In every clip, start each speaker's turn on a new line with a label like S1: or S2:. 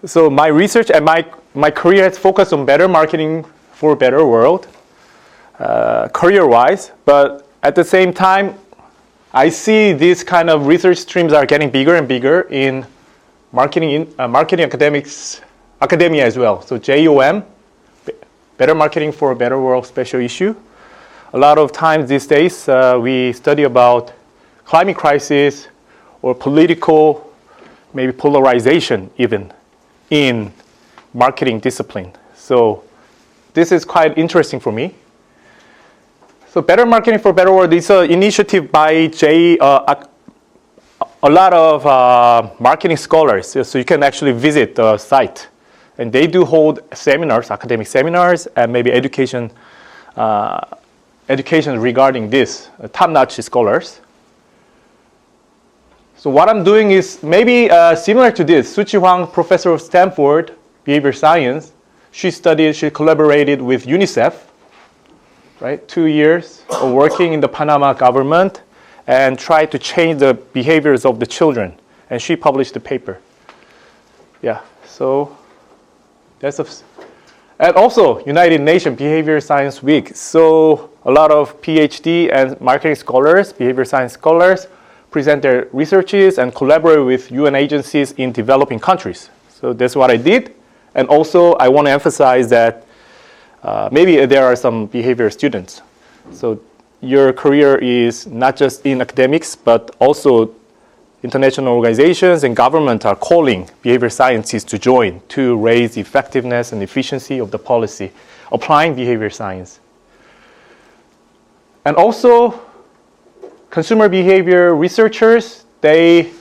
S1: So my research and my career has focused on better marketing for a better world, career-wise. But at the same time, I see these kind of research streams are getting bigger and bigger in marketing academia as well. So JOM, Better Marketing for a Better World special issue. A lot of times these days we study about climate crisis or political, maybe polarization even in marketing discipline. So this is quite interesting for me. So Better Marketing for a Better World is an initiative by a lot of marketing scholars. So you can actually visit the site. And they do hold seminars, academic seminars, and maybe education regarding this, top-notch scholars. So what I'm doing is maybe similar to this. Suchi Huang, professor of Stanford, behavior science, she collaborated with UNICEF, right? 2 years of working in the Panama government and tried to change the behaviors of the children. And she published the paper. Yeah, so and also United Nations Behavior Science Week. So a lot of PhD and marketing scholars, behavior science scholars, present their researches and collaborate with UN agencies in developing countries. So that's what I did. And also I want to emphasize that maybe there are some behavior students. So your career is not just in academics, but also international organizations and government are calling behavior scientists to join to raise the effectiveness and efficiency of the policy applying behavior science. And also, consumer behavior researchers, they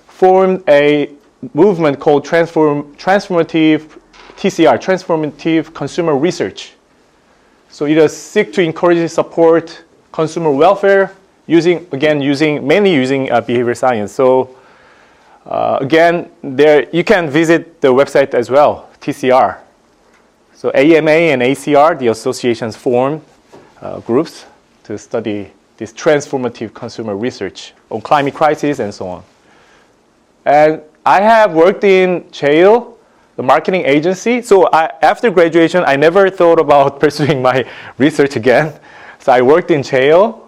S1: formed a movement called transformative TCR, transformative consumer research. So it does seek to encourage and support consumer welfare mainly using behavior science. So again, there you can visit the website as well, TCR. So AMA and ACR, the associations form groups to study this transformative consumer research on climate crisis and so on. And I have worked in JAIL, the marketing agency. So after graduation, I never thought about pursuing my research again. So I worked in JAIL.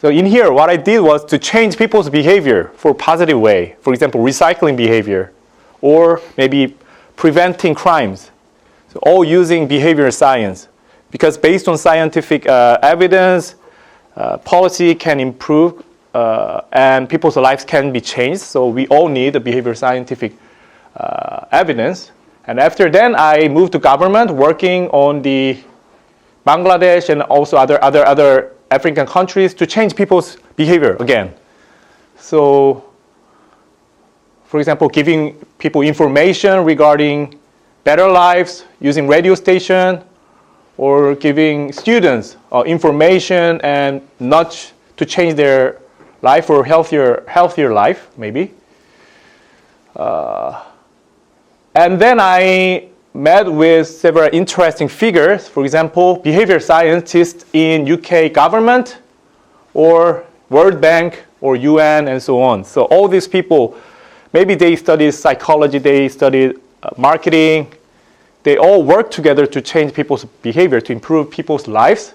S1: So in here, what I did was to change people's behavior for a positive way. For example, recycling behavior, or maybe preventing crimes. So all using behavioral science. Because based on scientific evidence, policy can improve and people's lives can be changed. So we all need a behavioral scientific evidence. And after then, I moved to government, working on the Bangladesh and also other African countries to change people's behavior again. So, for example, giving people information regarding better lives using radio station, or giving students information and nudge to change their life for healthier life, maybe. And then I met with several interesting figures. For example, behavior scientists in UK government or World Bank or UN and so on. So all these people, maybe they studied psychology, they studied marketing. They all work together to change people's behavior, to improve people's lives.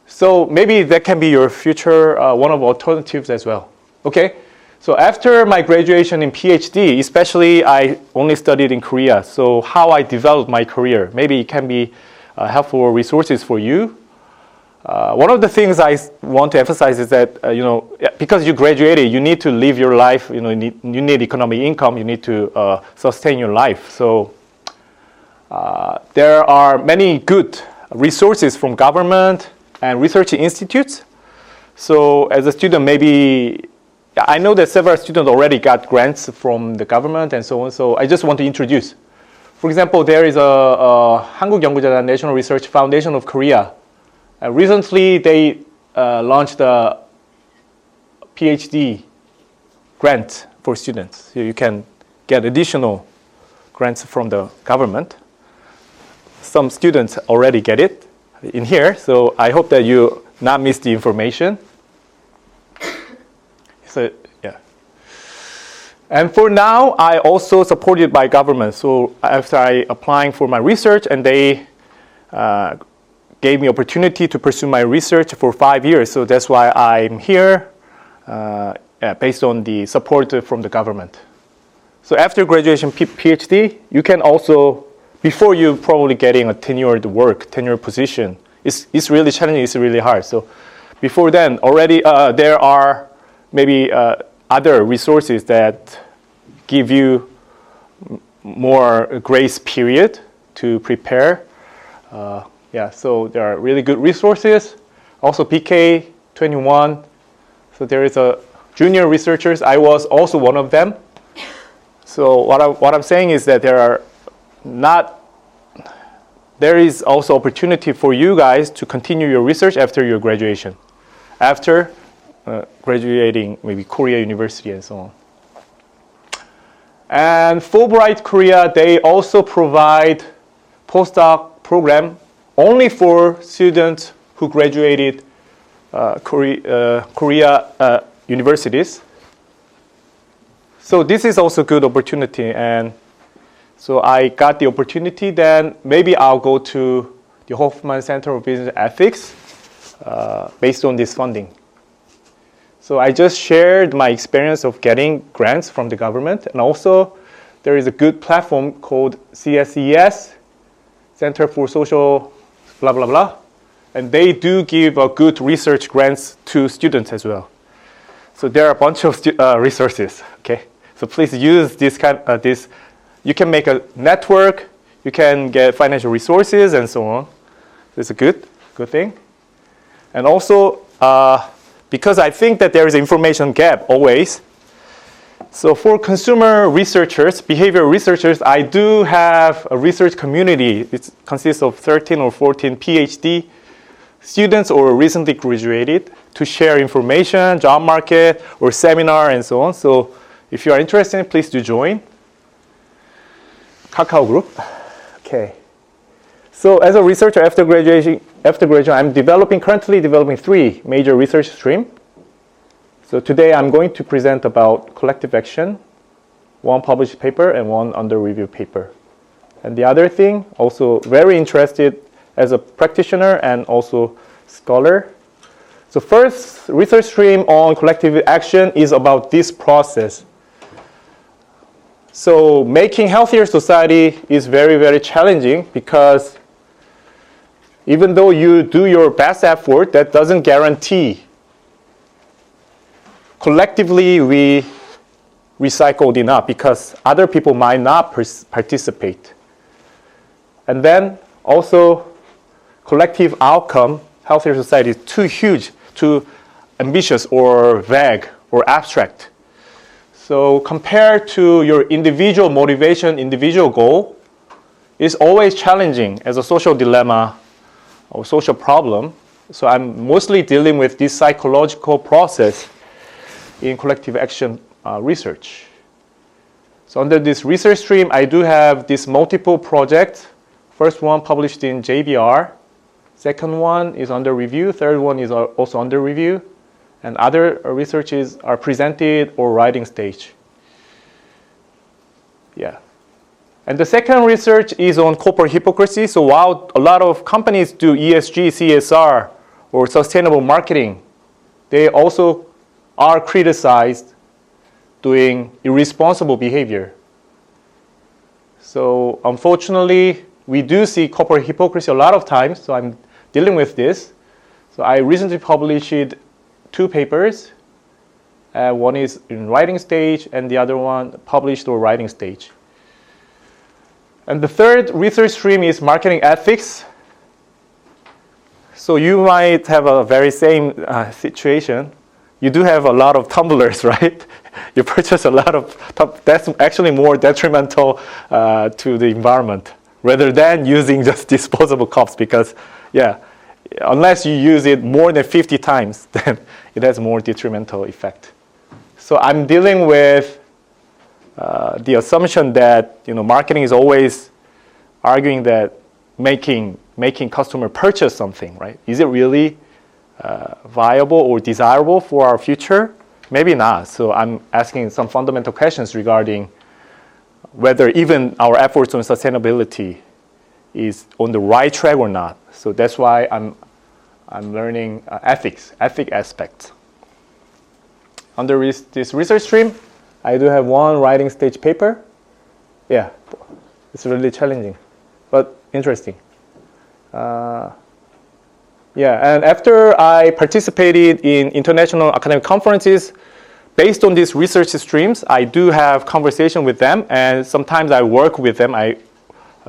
S1: So maybe that can be your future, one of alternatives as well. Okay. So after my graduation in Ph.D., especially I only studied in Korea. So how I developed my career, maybe it can be helpful resources for you. One of the things I want to emphasize is that, because you graduated, you need to live your life, you need economic income, you need to sustain your life. So there are many good resources from government and research institutes. So as a student, maybe I know that several students already got grants from the government and so on. So I just want to introduce. For example, there is a 한국연구재단 National Research Foundation of Korea. Recently, they launched a PhD grant for students. So you can get additional grants from the government. Some students already get it in here. So I hope that you not miss the information. So, yeah. And for now, I also supported by government. So after I applying for my research, and they gave me opportunity to pursue my research for 5 years. So that's why I'm here, based on the support from the government. So after graduation PhD, you can also, before you probably getting a tenured position, it's really challenging, it's really hard. So before then, already there are maybe other resources that give you more grace period to prepare. So there are really good resources. Also PK21. So there is a junior researchers. I was also one of them. So what I'm saying is that there is also opportunity for you guys to continue your research after your graduation, after graduating maybe Korea University and so on. And Fulbright Korea, they also provide postdoc program only for students who graduated Korea universities. So this is also a good opportunity, and so I got the opportunity. Then maybe I'll go to the Hoffman Center of Business Ethics based on this funding. So I just shared my experience of getting grants from the government, and also there is a good platform called CSES, Center for Social blah blah blah, and they do give good research grants to students as well. So there are a bunch of resources. Okay, so please use this this. You can make a network. You can get financial resources and so on. It's a good thing. And also, because I think that there is information gap always. So for consumer researchers, behavioral researchers, I do have a research community. It consists of 13 or 14 Ph.D. students or recently graduated to share information, job market, or seminar, and so on. So if you are interested, please do join. Kakao group. Okay. So as a researcher after graduation, I'm currently developing 3 major research streams. So today I'm going to present about collective action, 1 published paper and 1 under review paper. And the other thing, also very interested as a practitioner and also scholar. So first research stream on collective action is about this process. So making healthier society is very, very challenging because even though you do your best effort, that doesn't guarantee collectively we recycled enough because other people might not participate. And then also collective outcome, healthier society is too huge, too ambitious or vague or abstract. So compared to your individual motivation, individual goal, it's always challenging as a social dilemma or social problem. So I'm mostly dealing with this psychological process in collective action research. So under this research stream, I do have this multiple projects. First one published in JBR. Second one is under review. Third one is also under review. And other researches are presented or writing stage. Yeah. And the second research is on corporate hypocrisy. So while a lot of companies do ESG, CSR, or sustainable marketing, they also are criticized doing irresponsible behavior. So unfortunately, we do see corporate hypocrisy a lot of times, so I'm dealing with this. So I recently published 2 papers. One is in writing stage, and the other one published or writing stage. And the third research stream is marketing ethics. So you might have a very same situation. You do have a lot of tumblers, right? You purchase a lot of, that's actually more detrimental to the environment rather than using just disposable cups because, unless you use it more than 50 times, then it has more detrimental effect. So I'm dealing with the assumption that marketing is always arguing that making customer purchase something, right? Is it really viable or desirable for our future? maybe not. So I'm asking some fundamental questions regarding whether even our efforts on sustainability is on the right track or not. So that's why I'm learning ethic aspects. Under this research stream, I do have one writing stage paper. Yeah, it's really challenging, but interesting. Yeah, and after I participated in international academic conferences, based on these research streams, I do have conversation with them, and sometimes I work with them. I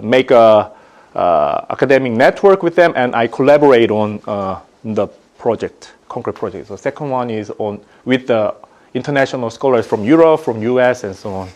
S1: make a academic network with them, and I collaborate on the project, concrete project. So second one is with the international scholars from Europe, from US, and so on.